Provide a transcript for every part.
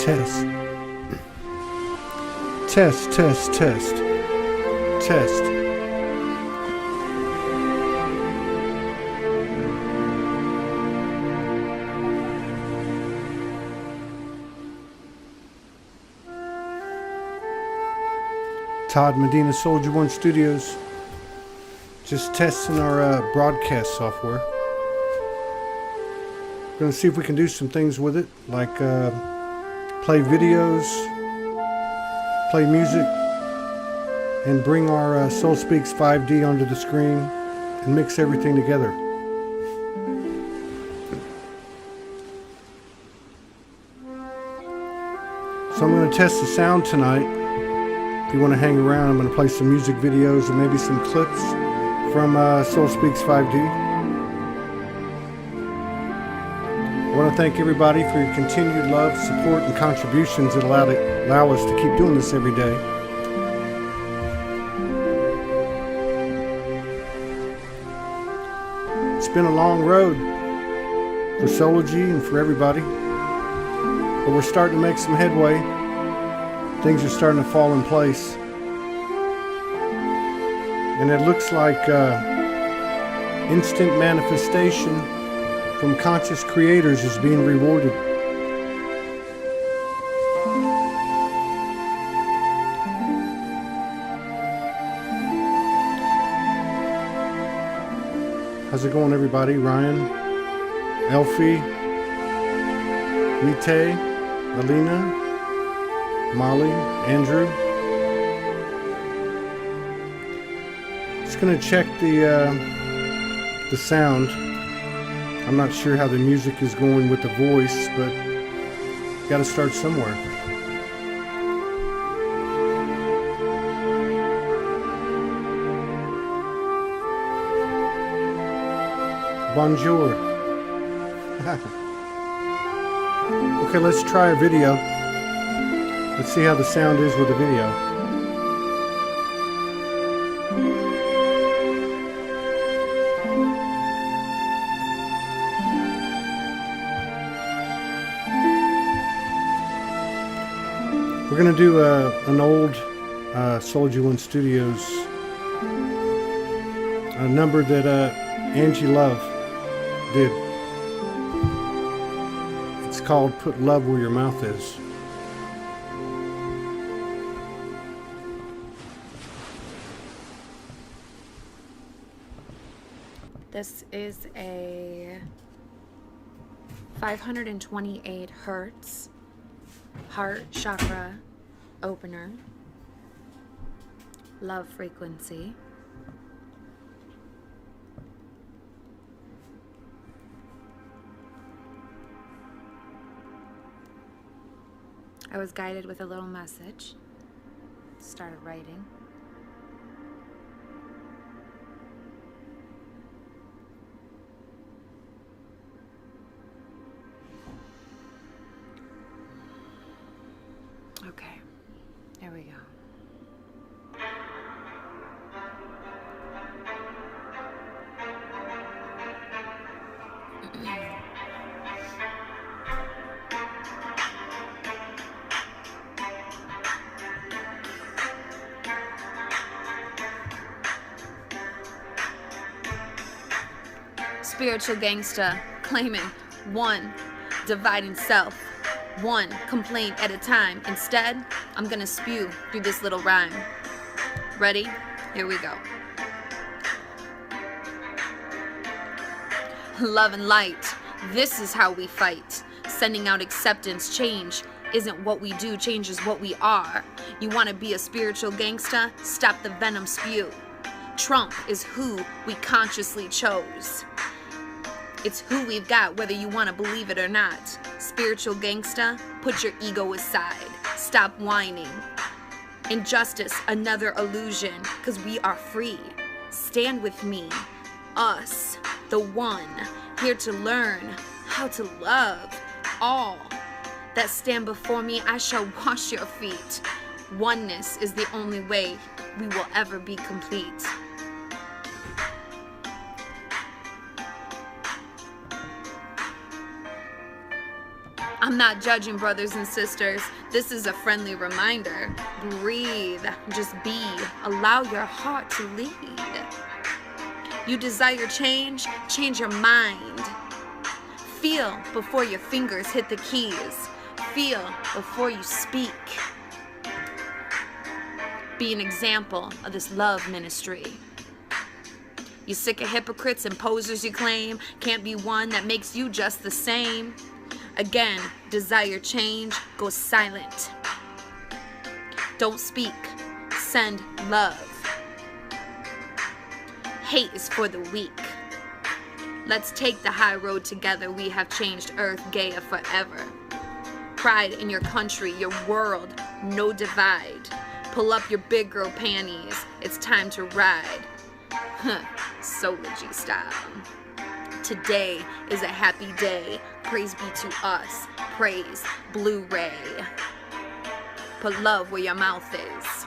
Test. Test, test, test. Test. Todd Medina, Soulogy One Studios. Just testing our broadcast software. Going to see if we can do some things with it, like play videos, play music, and bring our Soul Speaks 5D onto the screen and mix everything together. So I'm going to test the sound tonight. If you want to hang around, I'm going to play some music videos and maybe some clips from Soul Speaks 5D. I want to thank everybody for your continued love, support, and contributions that allow us to keep doing this every day. It's been a long road for Soulogy and for everybody, but we're starting to make some headway. Things are starting to fall in place. And it looks like instant manifestation from conscious creators is being rewarded. How's it going, everybody? Ryan, Elfie, Mite, Alina, Molly, Andrew. Just gonna check the sound. I'm not sure how the music is going with the voice, but gotta start somewhere. Bonjour. Okay, let's try a video. Let's see how the sound is with the video. We're going to do an old Soulogy One Studios, a number that Angie Love did. It's called Put Love Where Your Mouth Is. This is a 528 hertz heart chakra opener, love frequency. I was guided with a little message. Started writing. Okay, there we go. Spiritual gangsta claiming one, dividing self. One complaint at a time. Instead, I'm gonna spew through this little rhyme. Ready? Here we go. Love and light. This is how we fight. Sending out acceptance. Change isn't what we do, change is what we are. You wanna be a spiritual gangsta? Stop the venom spew. Trump is who we consciously chose. It's who we've got, whether you want to believe it or not. Spiritual gangsta, put your ego aside. Stop whining. Injustice, another illusion, because we are free. Stand with me, us, the one, here to learn how to love all that stand before me. I shall wash your feet. Oneness is the only way we will ever be complete. I'm not judging, brothers and sisters. This is a friendly reminder. Breathe, just be. Allow your heart to lead. You desire change? Change your mind. Feel before your fingers hit the keys. Feel before you speak. Be an example of this love ministry. You sick of hypocrites and posers you claim? Can't be one that makes you just the same. Again, desire change, go silent. Don't speak, send love. Hate is for the weak. Let's take the high road together. We have changed Earth, Gaia forever. Pride in your country, your world, no divide. Pull up your big girl panties, it's time to ride. Soulogy style. Today is a happy day. Praise be to us. Praise Blu-ray. Put love where your mouth is.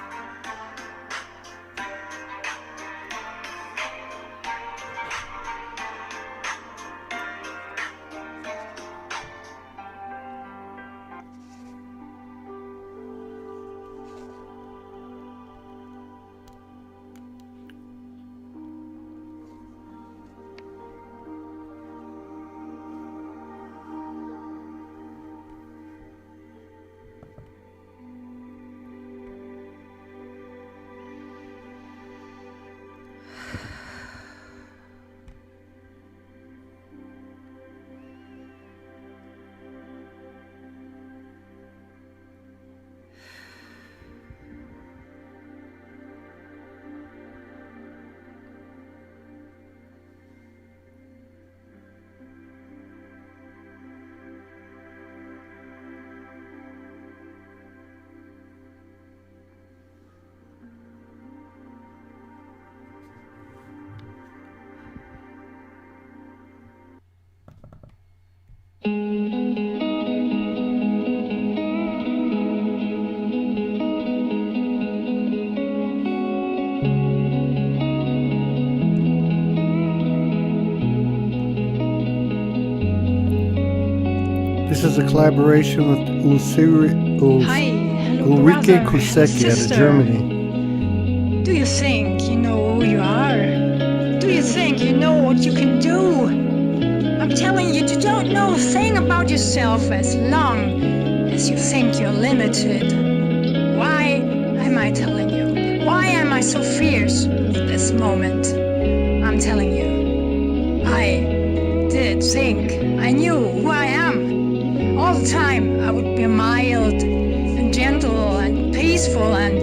This is a collaboration with Ulrike Kusecki out of Germany. Do you think you know who you are? Do you think you know what you can do? I'm telling you, you don't know a thing about yourself as long as you think you're limited. Why am I telling you? Why am I so fierce at this moment? I'm telling you, I did think I knew who I am. All the time I would be mild and gentle and peaceful and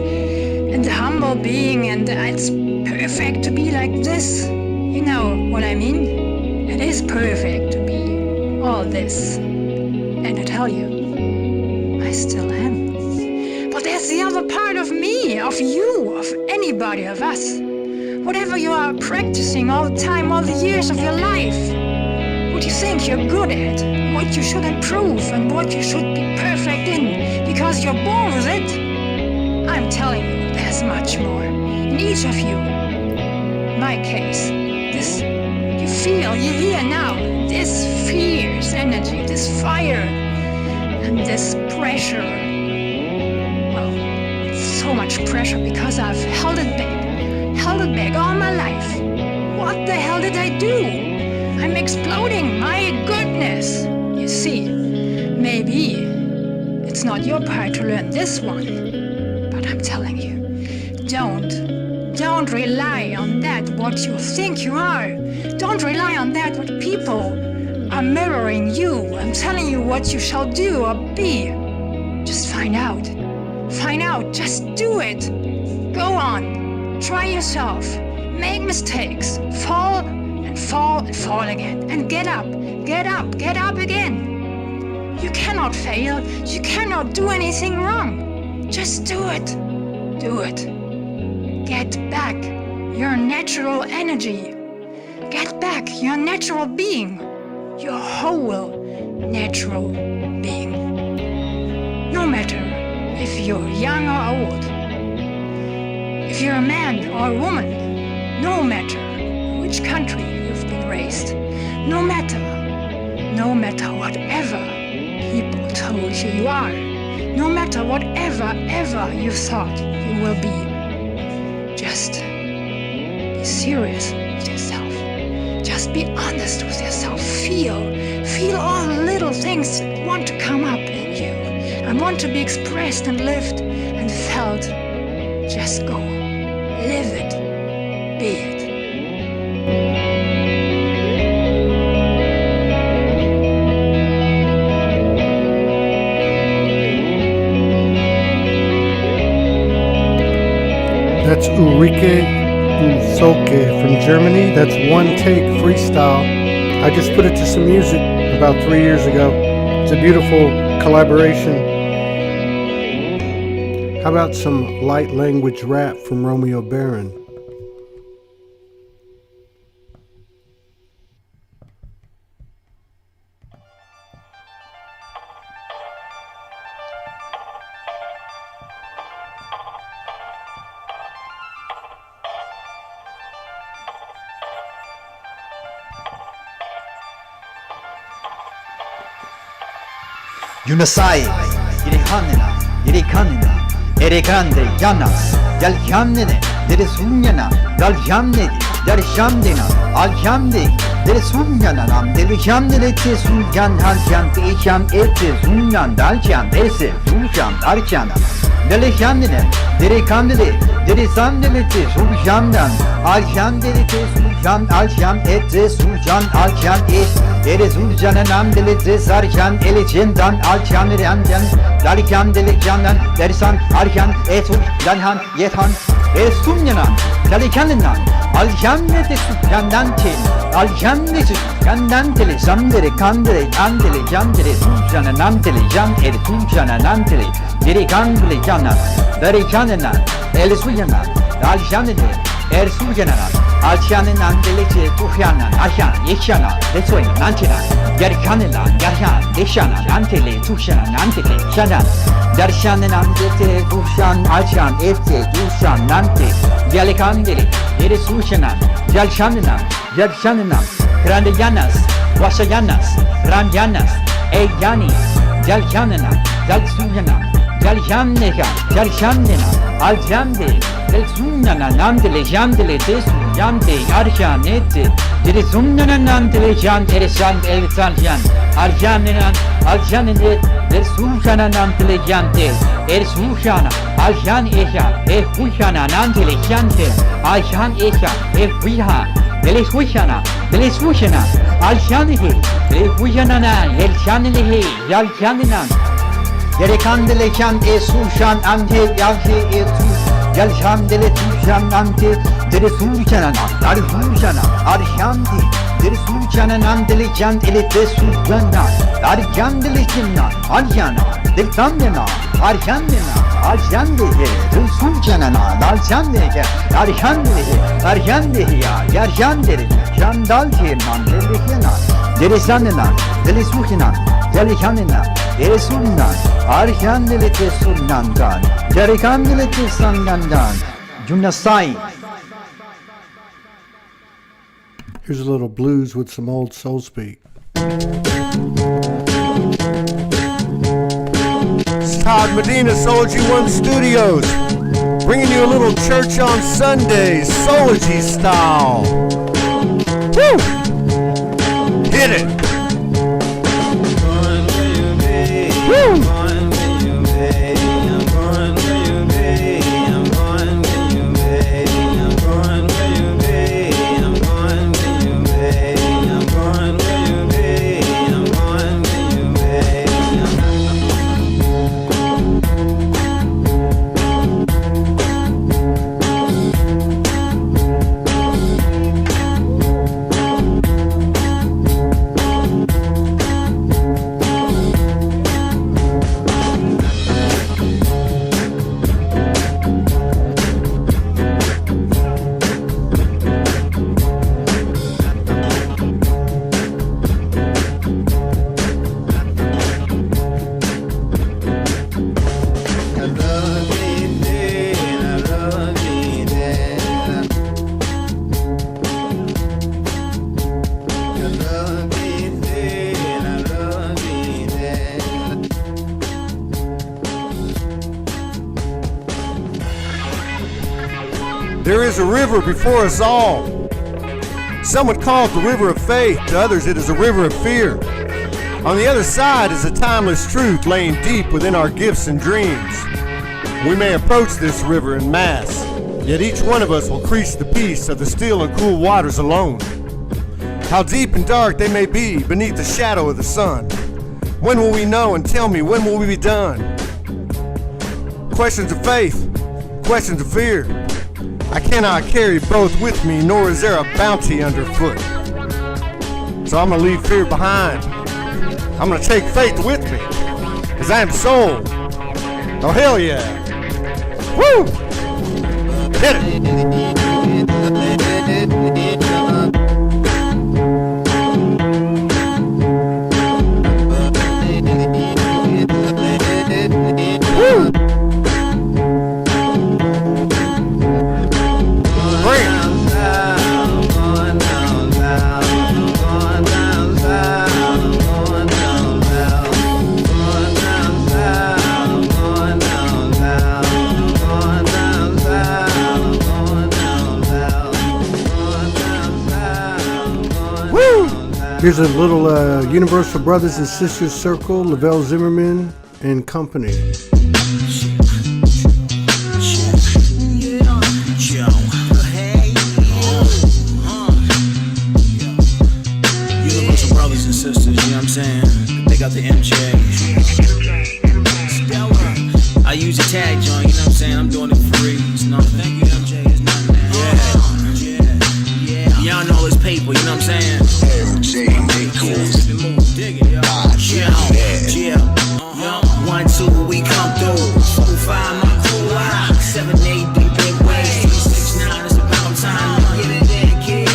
a humble being, and it's perfect to be like this. You know what I mean? It is perfect to be all this. And I tell you, I still am. But there's the other part of me, of you, of anybody, of us. Whatever you are practicing all the time, all the years of your life, what you think you're good at, what you should improve, and what you should be perfect in, because you're born with it. I'm telling you, there's much more in each of you. My case, this you feel, you hear now, this fierce energy, this fire, and this pressure. Well, so much pressure because I've held it back all my life. What the hell did I do? I'm exploding, my goodness. You see, maybe it's not your part to learn this one, but I'm telling you, don't rely on that what you think you are. Don't rely on that what people are mirroring you and telling you what you shall do or be. Just find out, just do it. Go on, try yourself, make mistakes, fall and fall again, and get up again. You cannot fail, you cannot do anything wrong. Just do it. Get back your natural energy. Get back your natural being, your whole natural being. No matter if you're young or old, if you're a man or a woman, no matter which country you've been raised, no matter whatever people told you you are. No matter whatever ever you thought you will be. Just be serious with yourself. Just be honest with yourself. Feel all the little things that want to come up in you and want to be expressed and lived and felt. Just go. Live it. Be it. That's Ulrike Usoke from Germany. That's One Take Freestyle. I just put it to some music about 3 years ago. It's a beautiful collaboration. How about some light language rap from Romeo Barron? Yunasai, Irihanina, Irikanina, Erikande, Yanas, Yalhamnene, there is Hunyana, Daljamne, Darshamdina, Alhamdi, there is Hunyana, Delichamne, Sunjan, Haljan, Echam, Ete, Sunyan, Daljan, Ese, Sunjan, Archana, Delichamne, Derikandele, there is Sandelete, Sunjandan, Alhamdelete, Sunjan, Alsham, Ete, Sunjan, Alsham, Ere Sunjan, Amdelete, Sarjan, Elicendan, Alsham, Ranjan, Dalikan, Delicanan, Dersan, Arjan, Etu, Danhan, Yetan, Esunyanan, Dalikananan, Aljanete, Gandante, Aljanete, Gandantele, Sandere, Candele, Andele, Jandele, Sunjan, Antele, Jan, El Tunjan, Antele, Dirikandele, Jana, Darikanana, Elisuyana, Aljanete, Ersujana, Aljanan, Delice, Tufiana, Ajan, Yeshana, Lesoy, Nantina, Yarkanela, Yarhan, Deshana, Antele, Tushana, Antele, Shanan, Darshanan, Antete, Tushan, Aljan, Ete, Dushan, Nante, Yalikandele, Eresushanan, Yalshanan, Yalshanan, Grandianas, Wasayanas, Randianas, Eyani, Yaljanana, Yalsuyana, Yaljaneka, Yalshanena, Aljande, Elsunana, Nandele, Jandele, Tesu, Yande, Arjanete, Jeresunana, Nandele, Jan, Eresan, Elsanjan, Arjanenan, Aljanene, Elsujana, Nandele, Jante, Ersujana, Aljan Eja, Ehujana, Nandele, Jante, Aljan Eja, Ehuja, Elesujana, Elesujana, Aljanehe, Ehujana, Eljanele, Yaljanenan, Yerekandele, Jan, Esushan, Ante, Yalhe, Etu, Yalchandele, Tushan, Ante, Teresujana, Arjujana, Arjandi, Teresujana, Nandele, Jan, Elitesujana, Arjandele, Jina, Aljana, Deltamena, Arjandena, Arjande, Teresujana, Aljande, Arjande, Arjande, Yarjande, Jandalje, Mandelehena, Deresanena, Delisujina, Yalikanena, Eresunan, Arjandele, Tesunandan, Yarikandele, Tesandandan, Junasai. Here's a little blues with some old soul speak. It's Todd Medina, Soulogy One Studios, bringing you a little church on Sundays, Soulogy style. Woo! Hit it! Woo! There is a river before us all. Some would call it the river of faith, to others it is a river of fear. On the other side is a timeless truth laying deep within our gifts and dreams. We may approach this river in mass, yet each one of us will crease the peace of the still and cool waters alone. How deep and dark they may be beneath the shadow of the sun. When will we know, and tell me, when will we be done? Questions of faith, questions of fear. I cannot carry both with me, nor is there a bounty underfoot. So I'm gonna leave fear behind. I'm gonna take faith with me, cause I am soul. Oh hell yeah. Woo! Hit it! Here's a little Universal Brothers and Sisters Circle, Lavelle Zimmerman and Company. Universal Brothers and Sisters, you know what I'm saying? They got the MJ. I use a tag joint, you know what I'm saying? I'm doing it for free. It's nothing. Thank you, MJ. It's nothing, man. Yeah. Y'all know this paper, you know what I'm saying? MJ Nichols. Yeah. 1, 2, we come through. 4, 5, my crew out. 7, 8, big ways. 3, 6, 9, it's about time to get it in, kid.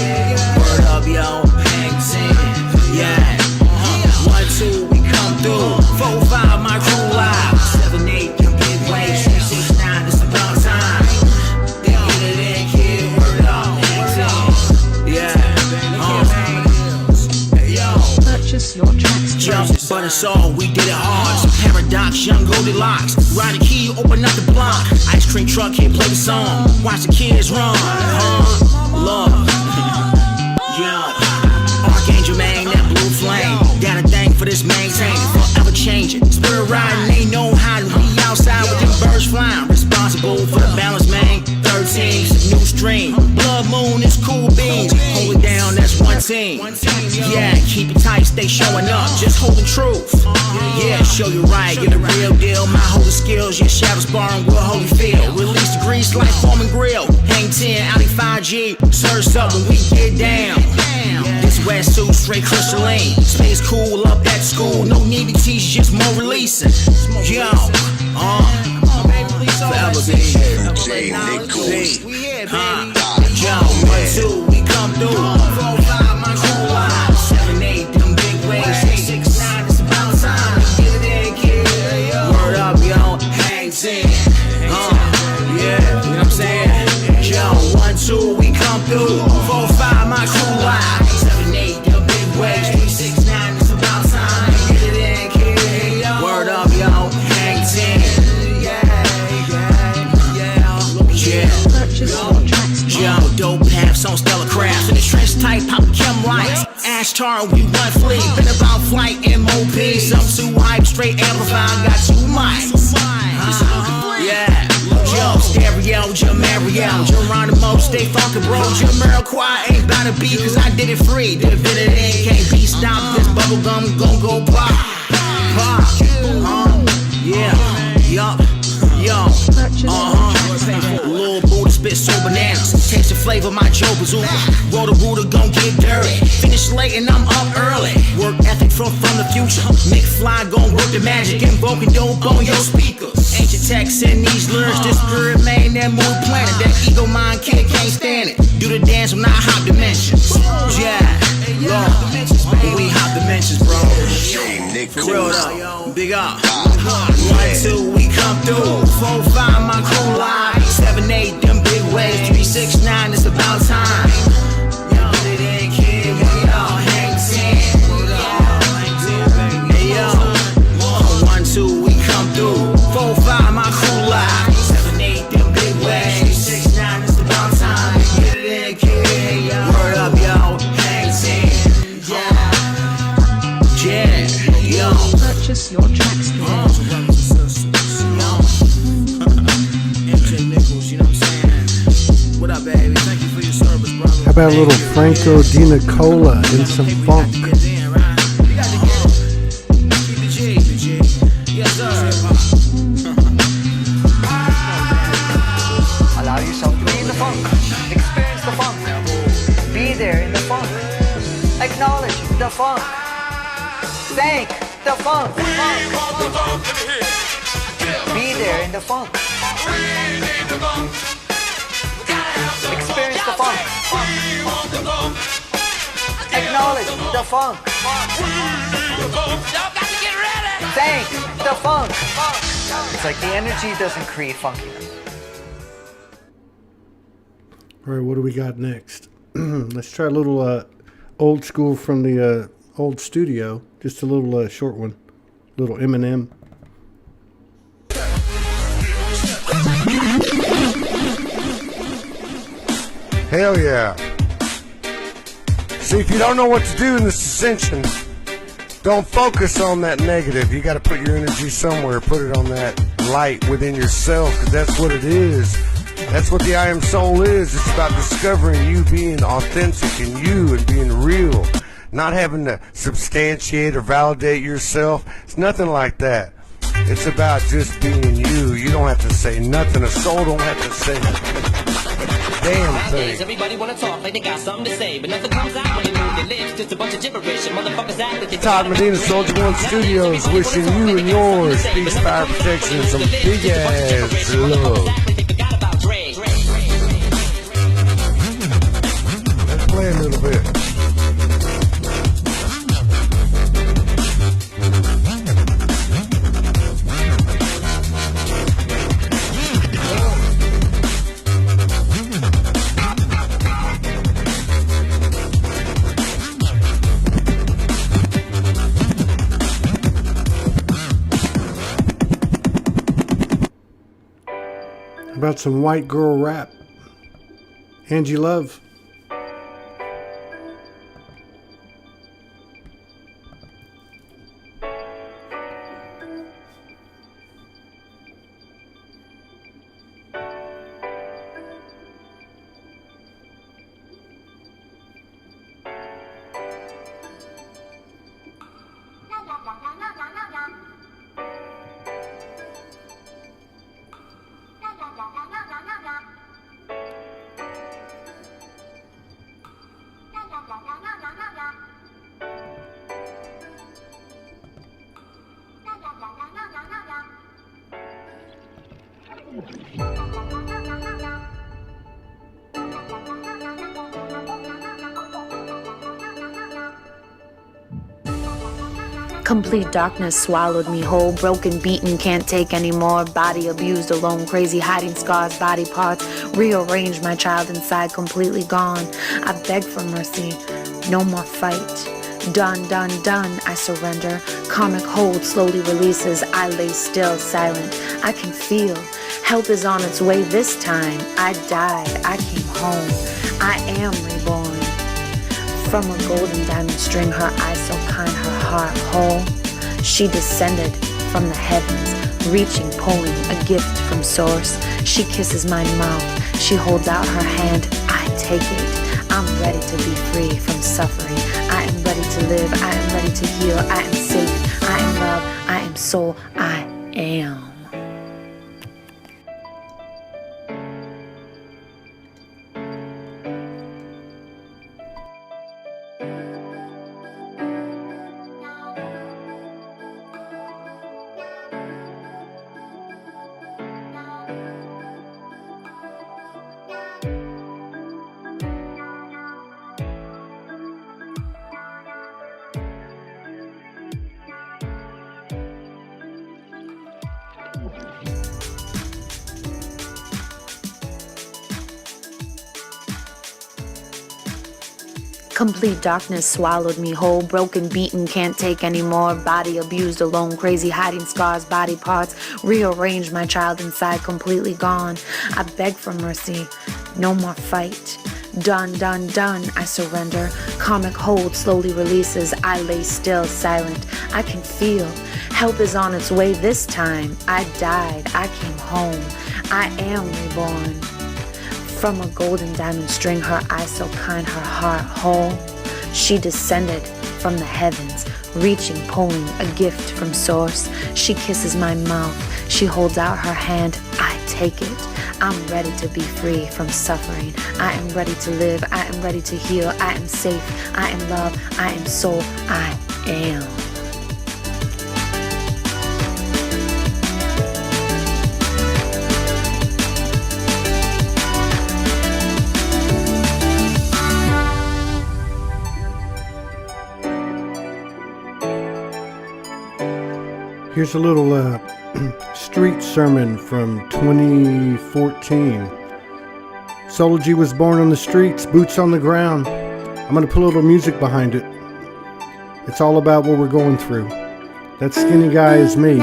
Word up, yo. Hang 10. Yeah. 1, 2, we come through. 4, 5, my crew out. 7, 8, big ways. 3, 6, 9, it's about time. Get it in, kid. Word up, hang 10. Yeah. Purchase your tracks Jump, but it's all, we did it hard. It's a paradox, young Goldilocks. Ride a key, open up the block. Ice cream truck, here play the song. Watch the kids run. Love. Yeah. Archangel man, that blue flame. Got a thing for this maintain. Forever changing. Spirit riding, they know how to be outside with them birds flying. Responsible for the balance, man. 13's a new stream. Blood moon is cool beans. Hold it down, that's one team. Yeah, keep it tight, stay showing up. Just holding truth. Yeah, show you right, get a real deal. My holy skills, your shadow sparring will hold you feel. Release the grease like foam and grill. Hang 10, Audi 5G. Surge up when we get down. This West suit, straight crystalline. Stays cool up at school. No need to teach, just more releasing. Yo, forever be MJ Nichols. Yo, 1, 2, we come through. 4, 5, my crew out. 7, 8, them big ways. 3, 6, 9, it's about time. Get it in, kid. Word up, yo. Hang 10. Yeah, you know what I'm saying? Yo, 1, 2, we come through. 4, 5, my crew out. 7, 8, them big ways. 3, 6, 9, it's about time. Get it in, kid. Word up, yo. Hang 10. Purchase your tracks Yo, dope paths on stellar crafts. In the trench type, pop chem lights. Ash tar, we run fleet. Been about flight, MOP. Some too hype, straight amplified. Got 2 mics. Yeah. Yo, stereo, Jamariel. Geronimo, stay funky, bro. Jamiroquai ain't bout to be, cause I did it free. Did it in, can't be stopped. This bubblegum gon' go pop. Pop. Yeah. Yup. Yo. Lil Buddha spit so bananas. Taste the flavor of my Joe Bazooka. Roll the rooter, gon' get dirty. Finish late and I'm up early. Work ethic from the future. McFly gon' work the magic. Invoking dope on your speakers. Ancient texts in these lyrics. This spirit man, that mood planet. That ego mind kid can't stand it. Do the dance when I hop dimensions. Yeah. We hop dimensions, bro. For real though. Big up. 1, 2, we come through. 4, 5, my crew live. 7, 8, them big waves. 3, 6, 9, it's about time. Yo, it ain't kid, we all hang 10. Hey yo, 1, 2, we come through. 4, 5, my crew live. 7, 8, them big waves. 3, 6, 9, it's about time. purchase your tracks today. MJ Nichols, you know what I'm saying? What up, baby? Thank you for your service, brother. How about a little Franco Di Nicola and some funk? You got to get it. Keep the G. Yes, sir. Allow yourself to be in the funk. Experience the funk. Be there in the funk. Acknowledge the funk. Thank the funk. Be there in the funk. Experience the funk. Acknowledge the funk. Thank the funk. It's like the energy doesn't create funkiness. All right, what do we got next? Let's try a little old school from the old studio. Just a little short one. Little Eminem. Hell yeah. See, if you don't know what to do in this ascension, don't focus on that negative. You got to put your energy somewhere. Put it on that light within yourself, because that's what it is. That's what the I Am Soul is. It's about discovering you being authentic and you and being real. Not having to substantiate or validate yourself. It's nothing like that. It's about just being you. You don't have to say nothing. A soul don't have to say a damn thing. Everybody wanna talk like they got something to say, but nothing comes out when they move their lips. Just a bunch of gibberish and motherfuckers act that they Todd Medina, Soldier One Studios, wishing you and yours peace, fire, protection, and some big ass love. Let's play a little bit. About some white girl rap. Angie Love. Complete darkness swallowed me whole, broken, beaten, can't take anymore. Body abused, alone, crazy, hiding scars, body parts. Rearranged, my child inside, completely gone. I beg for mercy, no more fight. Done, done, done, I surrender. Karmic hold slowly releases, I lay still, silent. I can feel, help is on its way this time. I died, I came home, I am reborn. From a golden diamond string, her eyes so kind, her heart whole. She descended from the heavens, reaching, pulling a gift from source. She kisses my mouth, she holds out her hand, I take it. I'm ready to be free from suffering. I am ready to live, I am ready to heal. I am safe, I am love, I am soul, I am. Complete darkness swallowed me whole, broken, beaten, can't take anymore. Body abused, alone, crazy, hiding scars, body parts. Rearranged, my child inside, completely gone. I beg for mercy, no more fight. Done, done, done, I surrender. Karmic hold slowly releases. I lay still, silent. I can feel. Help is on its way this time. I died. I came home. I am reborn. From a golden diamond string, her eyes so kind, her heart whole. She descended from the heavens, reaching, pulling a gift from source. She kisses my mouth. She holds out her hand. I take it. I'm ready to be free from suffering. I am ready to live. I am ready to heal. I am safe. I am love. I am soul. I am. Here's a little street sermon from 2014. Soulogy was born on the streets, boots on the ground. I'm going to put a little music behind it. It's all about what we're going through. That skinny guy is me.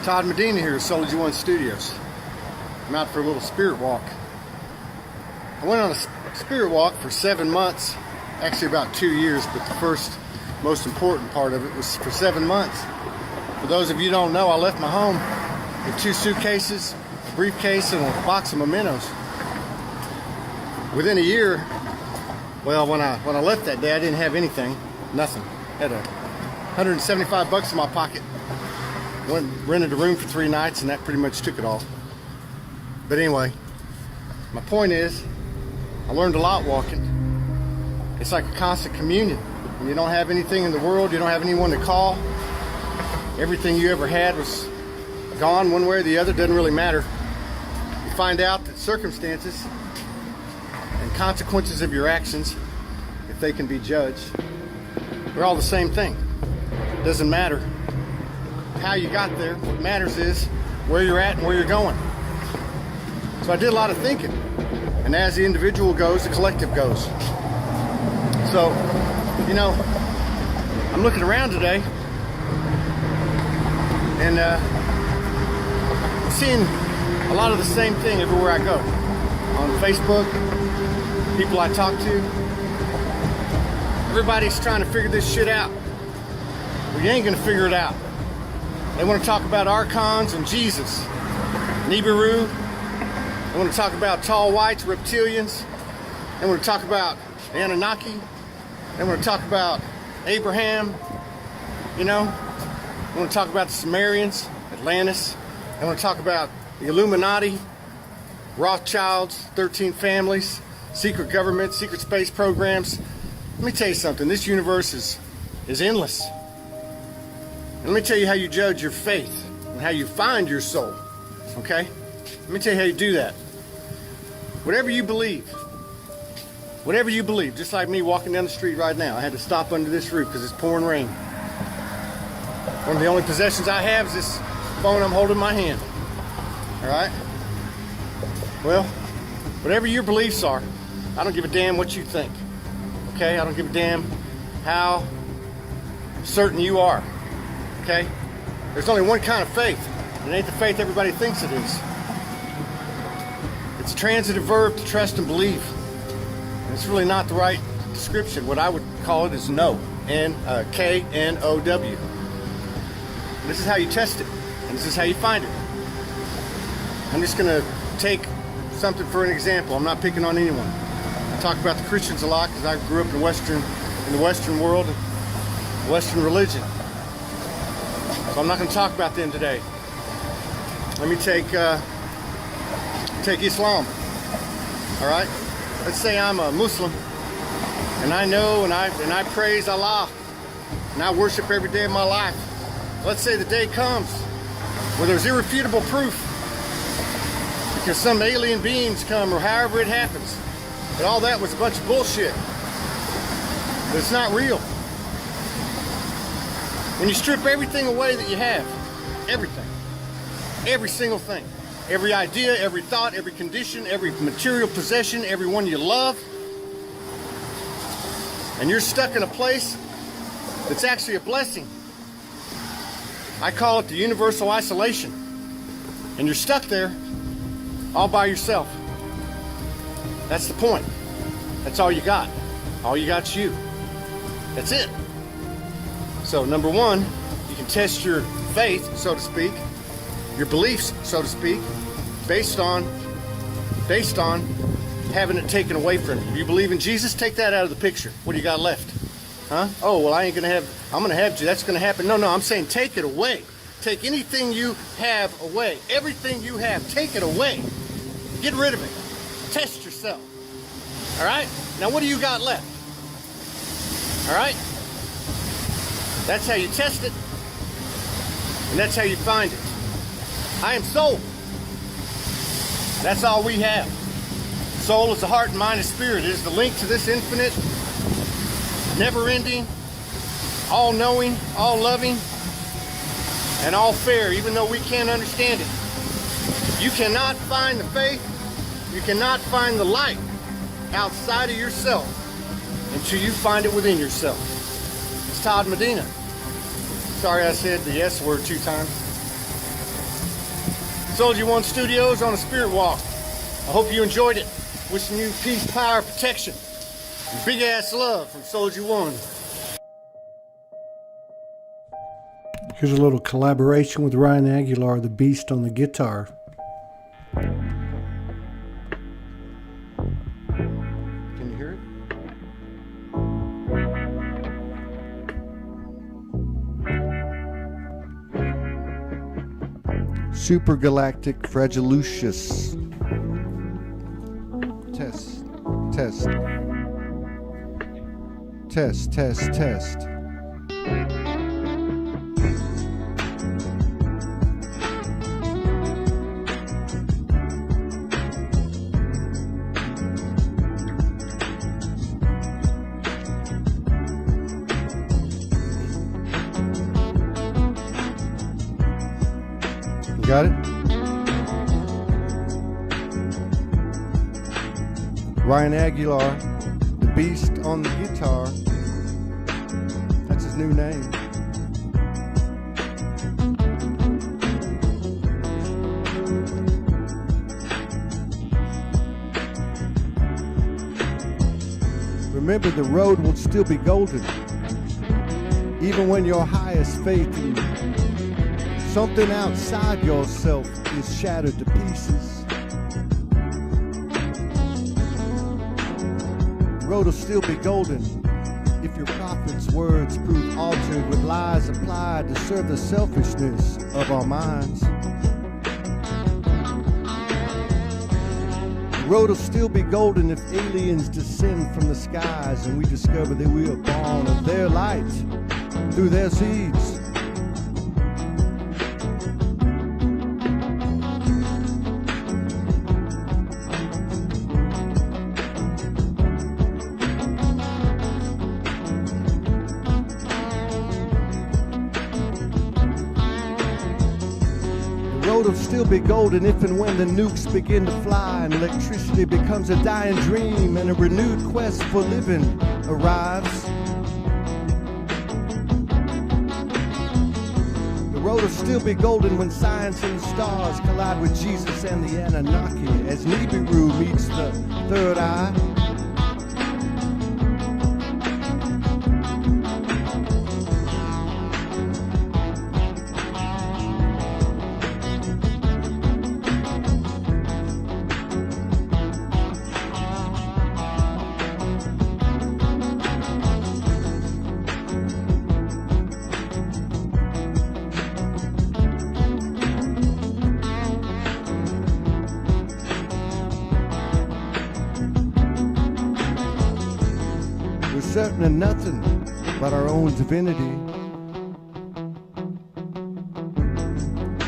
Todd Medina here at Soulogy One Studios. I'm out for a little spirit walk. I went on a spirit walk for 7 months, actually about 2 years, but the first most important part of it was for 7 months. For those of you who don't know, I left my home with 2 suitcases, a briefcase, and a box of mementos. Within a year, well, when I left that day, I didn't have anything, nothing. I had $175 in my pocket. Rented a room for 3 nights, and that pretty much took it all. But anyway, my point is, I learned a lot walking. It's like a constant communion. When you don't have anything in the world, you don't have anyone to call. Everything you ever had was gone one way or the other, doesn't really matter. You find out that circumstances and consequences of your actions, if they can be judged, they're all the same thing. It doesn't matter how you got there. What matters is where you're at and where you're going. So I did a lot of thinking. And as the individual goes, the collective goes. So, you know, I'm looking around today and I'm seeing a lot of the same thing everywhere I go. On Facebook, people I talk to, everybody's trying to figure this shit out. Well, you ain't gonna figure it out. They want to talk about archons and Jesus, Nibiru. They want to talk about tall whites, reptilians. They want to talk about Anunnaki. They want to talk about Abraham, you know. They want to talk about the Sumerians, Atlantis. They want to talk about the Illuminati, Rothschilds, 13 families, secret government, secret space programs. Let me tell you something. This universe is endless. And let me tell you how you judge your faith and how you find your soul, okay? Let me tell you how you do that. Whatever you believe, just like me walking down the street right now. I had to stop under this roof because it's pouring rain. One of the only possessions I have is this phone I'm holding in my hand. All right? Well, whatever your beliefs are, I don't give a damn what you think. Okay? I don't give a damn how certain you are. Okay? There's only one kind of faith. It ain't the faith everybody thinks it is. It's a transitive verb to trust and believe. And it's really not the right description. What I would call it is know. K-N-O-W. This is how you test it. And this is how you find it. I'm just going to take something for an example. I'm not picking on anyone. I talk about the Christians a lot because I grew up in the Western world, Western religion. So I'm not going to talk about them today. Let me take Islam. All right? Let's say I'm a Muslim, and I know and I praise Allah, and I worship every day of my life. Let's say the day comes where there's irrefutable proof because some alien beings come, or however it happens, that all that was a bunch of bullshit. But it's not real. When you strip everything away that you have, everything, every single thing, every idea, every thought, every condition, every material possession, everyone you love, and you're stuck in a place that's actually a blessing. I call it the universal isolation. And you're stuck there, all by yourself. That's the point. That's all you got. All you got's you. That's it. So number one, you can test your faith, so to speak, your beliefs, so to speak, based on having it taken away from you. If you believe in Jesus, take that out of the picture. What do you got left? Huh? Oh, well, I'm gonna have that's gonna happen. No, I'm saying take it away. Take anything you have away. Everything you have, take it away. Get rid of it. Test yourself. All right? Now, what do you got left? All right? That's how you test it. And that's how you find it. I am soul. That's all we have. Soul is the heart and mind and spirit. It is the link to this infinite, never-ending, all-knowing, all-loving, and all-fair, even though we can't understand it. You cannot find the faith, you cannot find the light outside of yourself until you find it within yourself. It's Todd Medina. Sorry I said the S word 2 times. Soulogy One Studios on a spirit walk. I hope you enjoyed it. Wishing you peace, power, protection, and big ass love from Soulogy One. Here's a little collaboration with Ryan Aguilar, the Beast, on the guitar. Can you hear it? Supergalactic Fragilucious. Test. You got it? Ryan Aguilar, the Beast on the guitar. That's his new name. Remember, the road will still be golden, even when your highest faith in something outside yourself is shattered to pieces. The road will still be golden if your prophet's words prove altered with lies applied to serve the selfishness of our minds. The road will still be golden if aliens descend from the skies and we discover that we are born of their light through their seeds. The road will still be golden if and when the nukes begin to fly and electricity becomes a dying dream and a renewed quest for living arrives. The road will still be golden when science and the stars collide with Jesus and the Anunnaki as Nibiru meets the third eye. We're certain of nothing but our own divinity.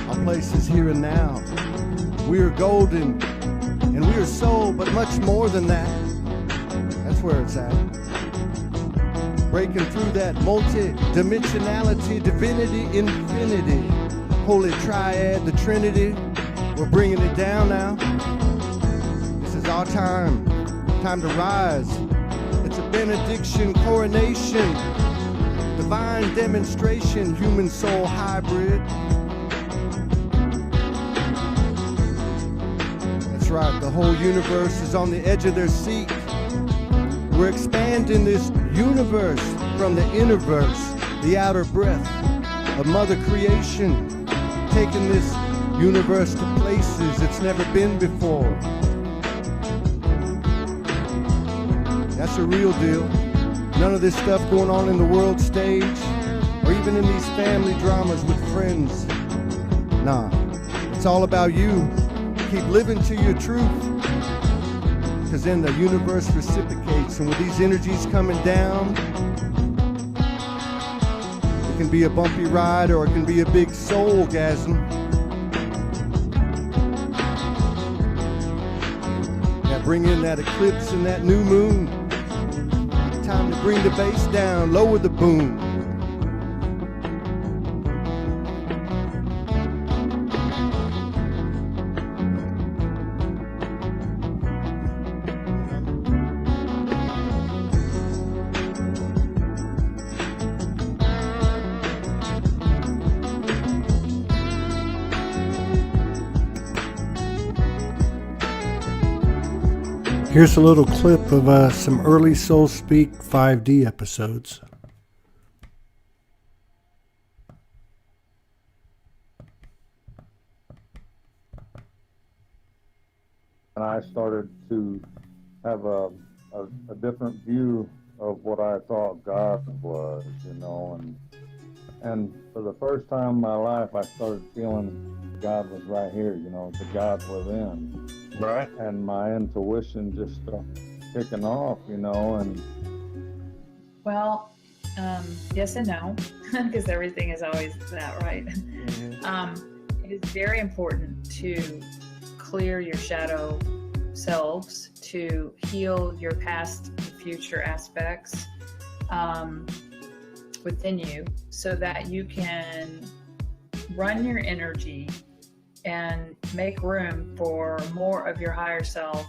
Our place is here and now. We are golden and we are soul, but much more than that. That's where it's at. Breaking through that multi-dimensionality, divinity, infinity. Holy Triad, the Trinity. We're bringing it down now. This is our time. Time to rise. It's a benediction, coronation, divine demonstration, human soul hybrid. right. The whole universe is on the edge of their seat. We're expanding this universe from the inner verse, the outer breath of Mother Creation, taking this universe to places it's never been before. That's a real deal. None of this stuff going on in the world stage or even in these family dramas with friends. Nah, it's all about you. Keep living to your truth, because then the universe reciprocates, and with these energies coming down, it can be a bumpy ride or it can be a big soul-gasm. Yeah, bring in that eclipse and that new moon. Time to bring the bass down, lower the boom. Here's a little clip of some early Soul Speak 5D episodes. And I started to have a different view of what I thought God was, you know, and for the first time in my life, I started feeling God was right here, you know, the God within. Right. And my intuition just started kicking off, you know, and... Well, yes and no, because everything is always that, right? Mm-hmm. It is very important to clear your shadow selves, to heal your past and future aspects within you, so that you can run your energy and make room for more of your higher self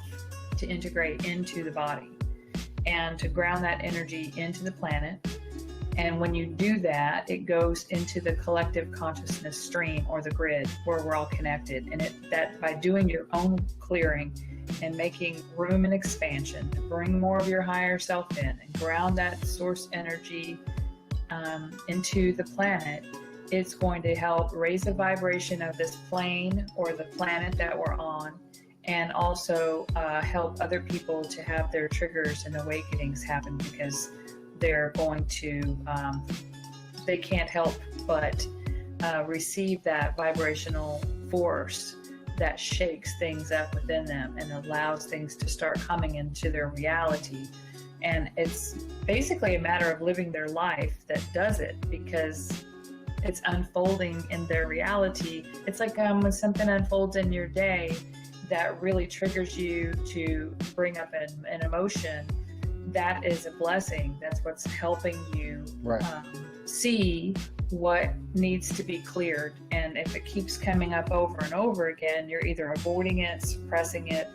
to integrate into the body and to ground that energy into the planet. And when you do that, it goes into the collective consciousness stream, or the grid, where we're all connected. And that by doing your own clearing and making room and expansion to bring more of your higher self in and ground that source energy into the planet, it's going to help raise the vibration of this plane or the planet that we're on, and also help other people to have their triggers and awakenings happen, because they're going to, they can't help but receive that vibrational force that shakes things up within them and allows things to start coming into their reality. And it's basically a matter of living their life that does it, because it's unfolding in their reality. It's like when something unfolds in your day that really triggers you to bring up an emotion, that is a blessing. That's what's helping you see what needs to be cleared. And if it keeps coming up over and over again, you're either avoiding it, suppressing it,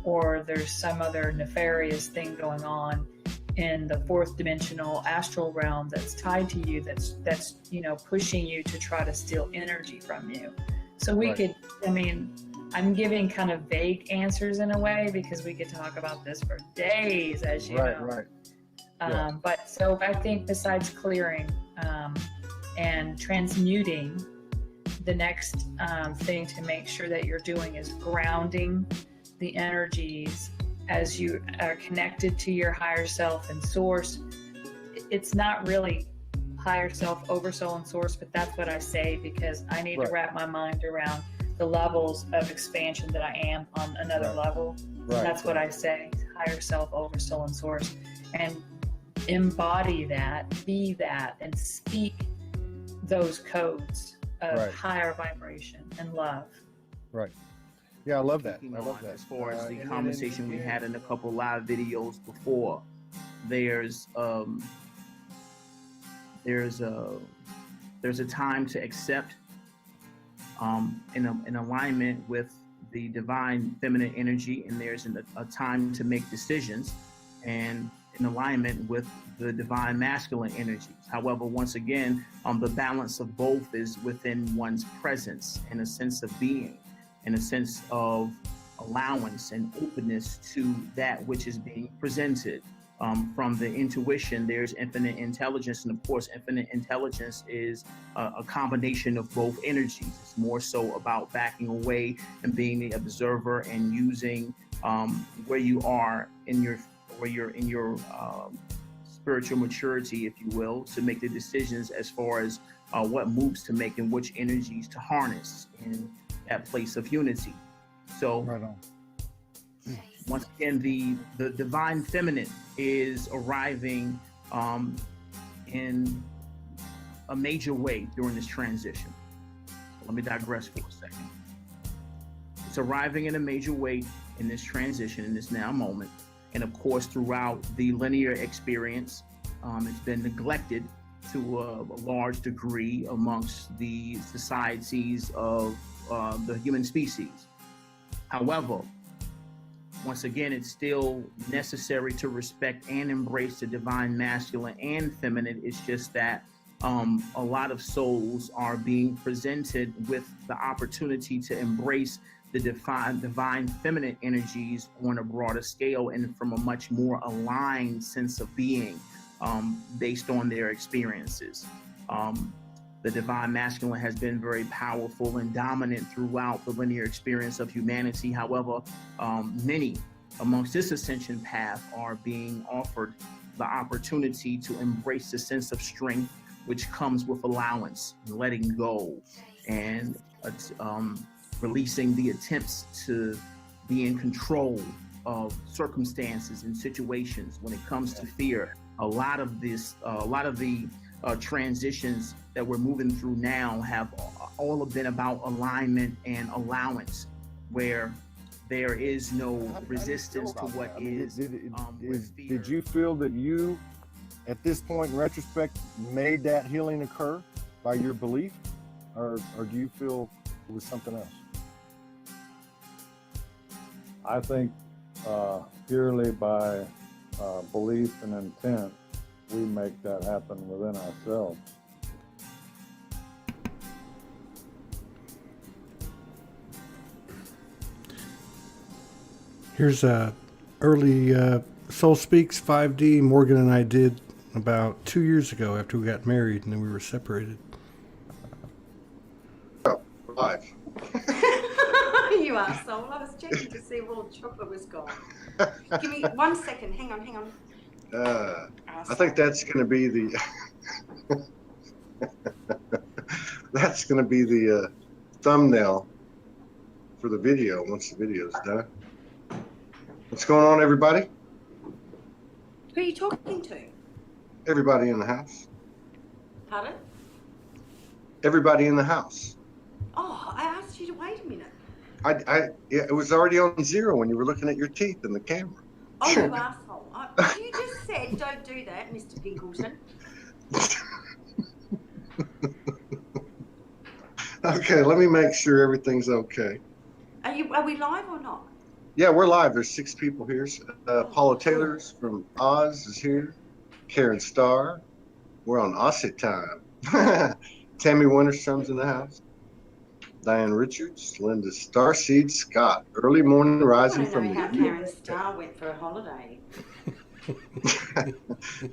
or there's some other nefarious thing going on in the fourth dimensional astral realm that's tied to you, that's you know, pushing you to try to steal energy from you. So we could, I mean, I'm giving kind of vague answers in a way, because we could talk about this for days, as you know. But so I think besides clearing and transmuting, the next thing to make sure that you're doing is grounding the energies as you are connected to your higher self and source. It's not really higher self, oversoul, and source, but that's what I say, because I need to wrap my mind around the levels of expansion that I am on another level. That's what I say, higher self, oversoul, and source. And embody that, be that, and speak those codes of higher vibration and love. Right. Yeah, I love that. I love that. As far as the conversation we had in a couple live videos before, there's a time to accept, in alignment with the divine feminine energy, and there's a time to make decisions and in alignment with the divine masculine energies. However, once again, the balance of both is within one's presence, in a sense of being, in a sense of allowance and openness to that which is being presented. From the intuition, there's infinite intelligence, and of course, infinite intelligence is a combination of both energies. It's more so about backing away and being the observer and using where you are in your spiritual maturity, if you will, to make the decisions as far as what moves to make and which energies to harness in that place of unity. So, Right on. once again, the divine feminine is arriving in a major way during this transition. Let me digress for a second. It's arriving in a major way in this transition, in this now moment. And of course, throughout the linear experience, it's been neglected to a large degree amongst the societies of the human species. However, once again, it's still necessary to respect and embrace the divine masculine and feminine. It's just that a lot of souls are being presented with the opportunity to embrace the divine feminine energies on a broader scale and from a much more aligned sense of being based on their experiences. The divine masculine has been very powerful and dominant throughout the linear experience of humanity. However, many amongst this ascension path are being offered the opportunity to embrace the sense of strength, which comes with allowance, letting go, and releasing the attempts to be in control of circumstances and situations. When it comes to fear, a lot of the transitions that we're moving through now have all been about alignment and allowance, where there is no resistance to what is. Did you feel that you, at this point in retrospect, made that healing occur by your belief, or do you feel it was something else? I think purely by belief and intent, we make that happen within ourselves. Here's a early Soul Speaks 5D Morgan and I did about 2 years ago after we got married and then we were separated. Live. You arsehole. I was checking to see if all the chocolate was gone. Give me 1 second. Hang on. I think that's going to be the that's going to be the thumbnail for the video once the video's done. What's going on, everybody? Who are you talking to? Everybody in the house. Pardon? Everybody in the house. Oh, I asked you to wait a minute. Yeah, it was already on 0 when you were looking at your teeth in the camera. Oh, you asshole. You just said don't do that, Mr. Pinkleton. Okay, let me make sure everything's okay. Are we live or not? Yeah, we're live. There's 6 people here. Paula Taylor's from Oz is here. Karen Starr. We're on Aussie time. Tammy Winterstrom's in the house. Diane Richards, Linda Starseed Scott. Early morning rising from the... how Karen Starr went for a holiday.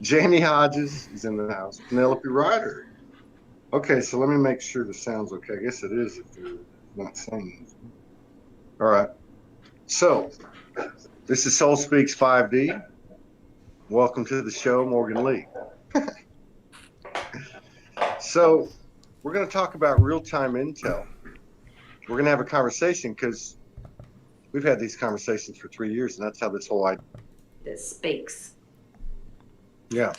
Jamie Hodges is in the house. Penelope Ryder. Okay, so let me make sure the sound's okay. I guess it is if they're not saying anything. All right. So, this is Soul Speaks 5D. Welcome to the show, Morgan Lee. So, we're going to talk about real-time intel. We're going to have a conversation because we've had these conversations for 3 years, and that's how this whole idea... That speaks. Yeah.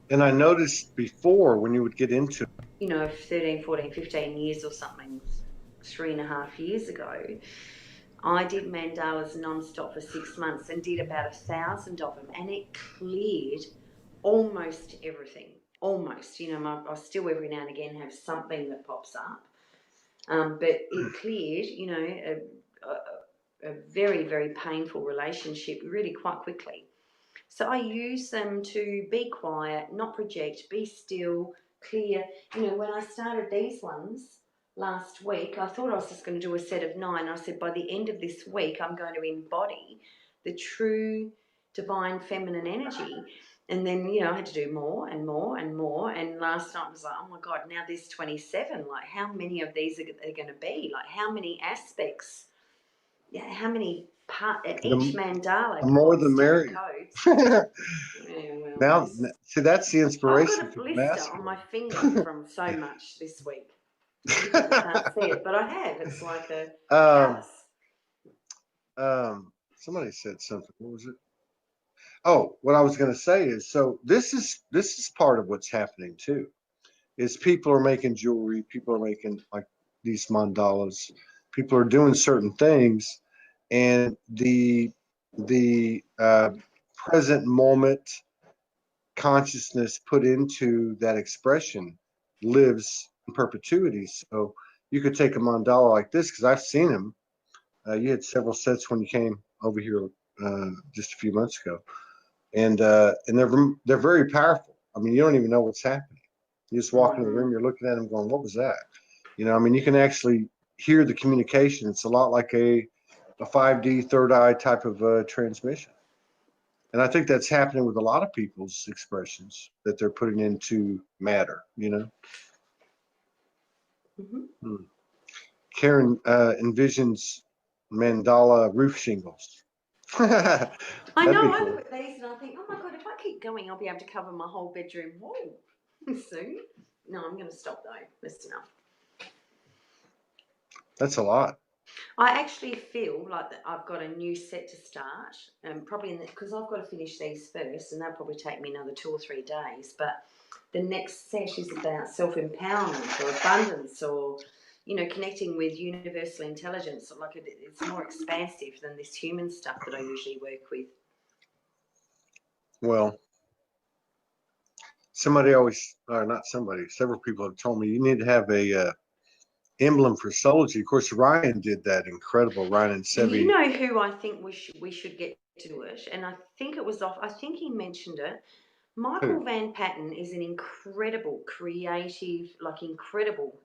And I noticed before when you would get into... 13, 14, 15 years or something, 3.5 years ago, I did mandalas non-stop for 6 months and did about 1,000 of them, and it cleared almost everything. Almost. I still every now and again have something that pops up. But it cleared, a very, very painful relationship really quite quickly. So I use them to be quiet, not project, be still, clear. When I started these ones, last week. I thought I was just going to do a set of 9. I said, by the end of this week, I'm going to embody the true divine feminine energy. And then, you know, I had to do more and more and more. And last night I was like, oh my God, now there's 27. Like, how many of these are going to be? Like, how many aspects? Yeah, how many part at each mandala? The more the codes, tarot merrier. codes. Yeah, well, Now, see, that's the I've inspiration got a for the blister on my finger from so much this week. You probably can't see it, but I have. It's like a callus. Somebody said something. What was it? Oh, what I was going to say is, so this is part of what's happening too. Is people are making jewelry, people are making like these mandalas, people are doing certain things, and the present moment consciousness put into that expression lives in perpetuity. So you could take a mandala like this, because I've seen them. You had several sets when you came over here just a few months ago, and they're very powerful. I mean, you don't even know what's happening. You just walk into the room, you're looking at them, going, "What was that?" You know, I mean, you can actually hear the communication. It's a lot like a 5D third eye type of transmission. And I think that's happening with a lot of people's expressions that they're putting into matter, you know. Karen envisions mandala roof shingles. I know, That'd be I cool. look at these and I think, oh my God, if I keep going, I'll be able to cover my whole bedroom wall soon. No, I'm going to stop though. That's enough. That's a lot. I actually feel like that I've got a new set to start, probably because I've got to finish these first, and they'll probably take me another 2 or 3 days. But the next set is about self-empowerment or abundance, or you know, connecting with universal intelligence. Like it's more expansive than this human stuff that I usually work with. Well, several people have told me you need to have a emblem for Soulogy. Of course, Ryan did that incredible. Ryan and Sevi. You know who I think we should get to it, and I think it was off. I think he mentioned it. Michael Van Patten is an incredible, creative, like incredible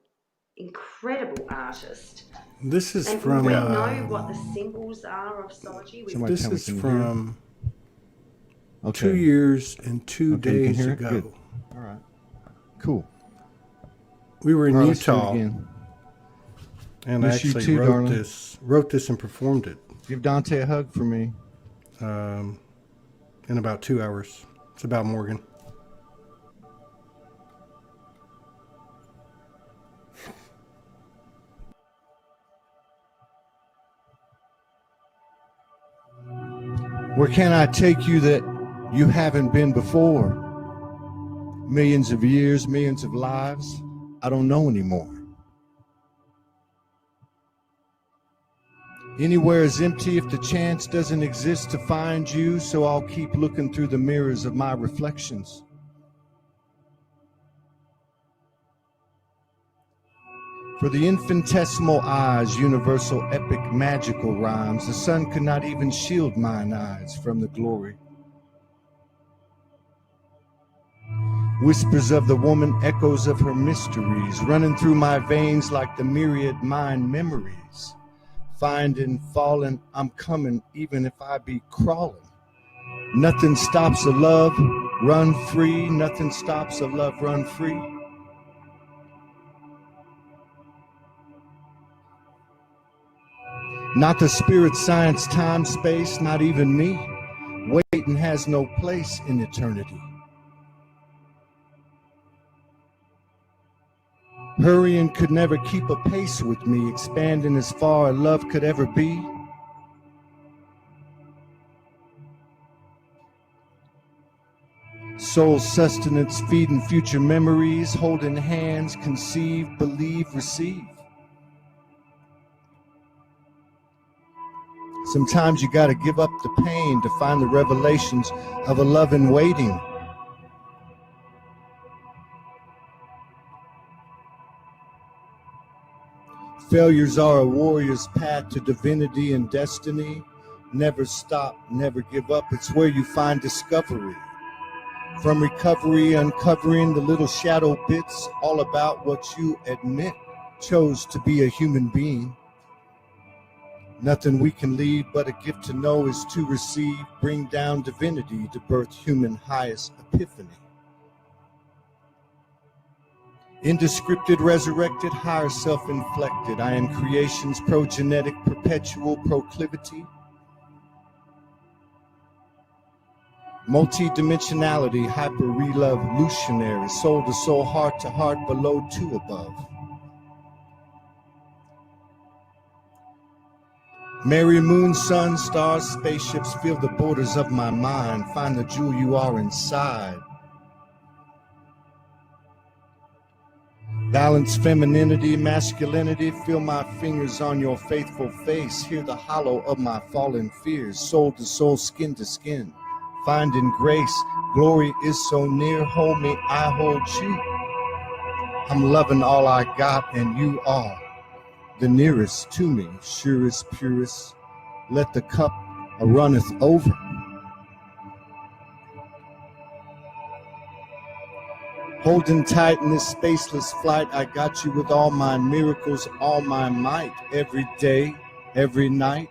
artist. This is and from. We know what the symbols are of Soulogy. This is from 2 years and 2 days ago. Good. All right. Cool. We were in Utah, and I actually wrote this and performed it. Give Dante a hug for me. In about 2 hours. It's about Morgan. Where can I take you that you haven't been before? Millions of years, millions of lives, I don't know anymore. Anywhere is empty if the chance doesn't exist to find you, so I'll keep looking through the mirrors of my reflections. For the infinitesimal eyes, universal, epic, magical rhymes, the sun could not even shield mine eyes from the glory. Whispers of the woman, echoes of her mysteries, running through my veins like the myriad mind memories. Finding, falling, I'm coming, even if I be crawling. Nothing stops a love, run free. Nothing stops a love, run free. Not the spirit, science, time, space, not even me. Waiting has no place in eternity. Hurrying could never keep a pace with me, expanding as far as love could ever be. Soul sustenance, feeding future memories, holding hands, conceive, believe, receive. Sometimes you gotta give up the pain to find the revelations of a love in waiting. Failures are a warrior's path to divinity and destiny. Never stop, never give up. It's where you find discovery. From recovery, uncovering the little shadow bits, all about what you admit. chose to be a human being. Nothing we can leave but a gift to know is to receive, bring down divinity to birth human highest epiphany. Indescripted, resurrected, higher self-inflected, I am creation's progenetic perpetual proclivity. Multi-dimensionality, hyper-revolutionary, soul to soul, heart to heart, below to above. Mary, moon, sun, stars, spaceships fill the borders of my mind. Find the jewel you are inside. Balance, femininity, masculinity. Feel my fingers on your faithful face. Hear the hollow of my fallen fears. Soul to soul, skin to skin. Finding grace. Glory is so near. Hold me, I hold you. I'm loving all I got, and you are the nearest to me, surest, purest. Let the cup runneth over. Holding tight in this spaceless flight, I got you with all my miracles, all my might, every day, every night,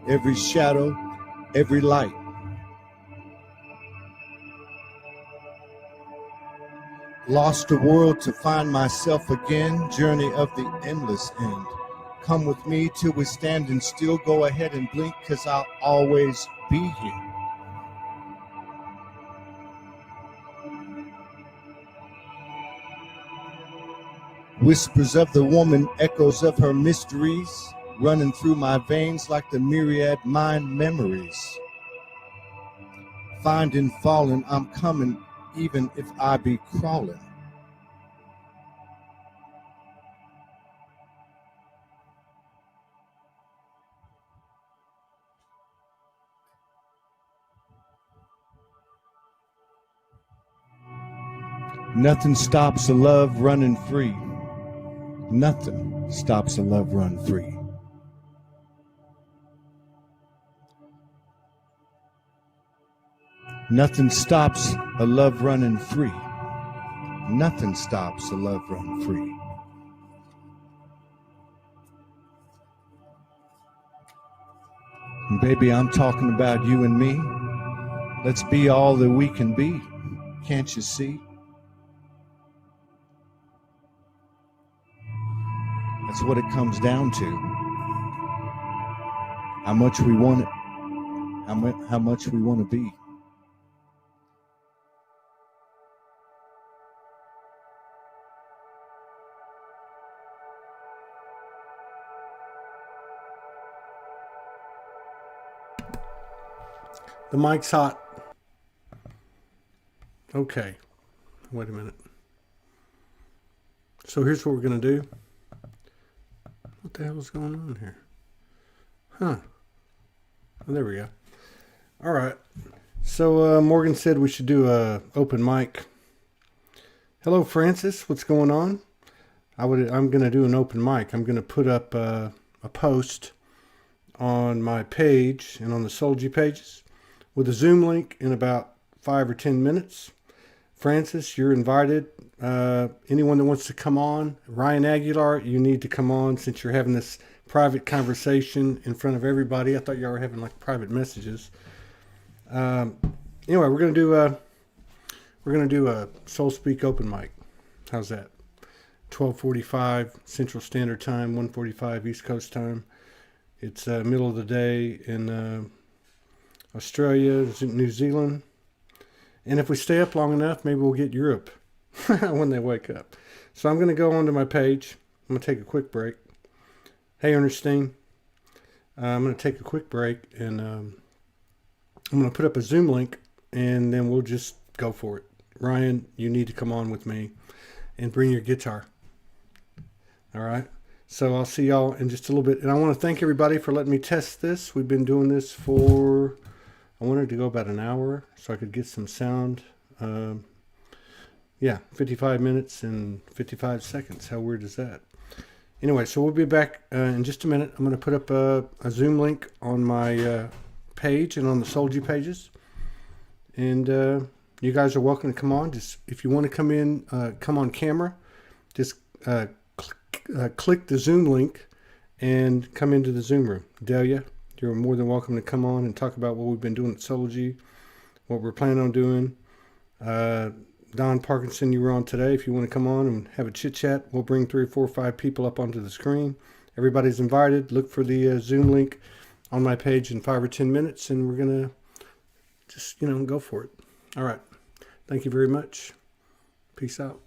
every shadow, every light. Lost the world to find myself again, journey of the endless end. Come with me till we're standing still, go ahead and blink, 'cause I'll always be here. Whispers of the woman, echoes of her mysteries, running through my veins like the myriad mind memories. Finding, falling, I'm coming, even if I be crawling. Nothing stops a love running free. Nothing stops a love run free. Nothing stops a love running free. Nothing stops a love run free. And baby, I'm talking about you and me. Let's be all that we can be. Can't you see? That's what it comes down to. How much we want it, how much we want to be. The mic's hot. Okay. Wait a minute. So here's what we're going to do. What the hell is going on here? Huh. Oh, there we go. All right. So Morgan said we should do a open mic. Hello, Francis. What's going on? I'm going to do an open mic. I'm going to put up a post on my page and on the Soulogy pages with a Zoom link in about 5 or 10 minutes. Francis, you're invited. Anyone that wants to come on, Ryan Aguilar, you need to come on since you're having this private conversation in front of everybody. I thought y'all were having like private messages. Anyway, we're gonna do a Soul Speak open mic. How's that? 12:45 Central Standard Time, 1:45 East Coast Time. It's middle of the day in Australia, New Zealand. And if we stay up long enough, maybe we'll get Europe when they wake up. So I'm going to go onto my page. I'm going to take a quick break. Hey, Ernestine. I'm going to take a quick break, and I'm going to put up a Zoom link, and then we'll just go for it. Ryan, you need to come on with me and bring your guitar. All right? So I'll see y'all in just a little bit. And I want to thank everybody for letting me test this. We've been doing this for... I wanted to go about an hour so I could get some sound. 55 minutes and 55 seconds. How weird is that? Anyway, so we'll be back in just a minute. I'm going to put up a Zoom link on my page and on the Soulogy pages. And You guys are welcome to come on. Just if you want to come in, come on camera, just click the Zoom link and come into the Zoom room. Delia, you're more than welcome to come on and talk about what we've been doing at Soulogy, what we're planning on doing. Don Parkinson, you were on today. If you want to come on and have a chit chat, we'll bring 3 or 4 or 5 people up onto the screen. Everybody's invited. Look for the Zoom link on my page in 5 or 10 minutes, and we're going to just, go for it. All right. Thank you very much. Peace out.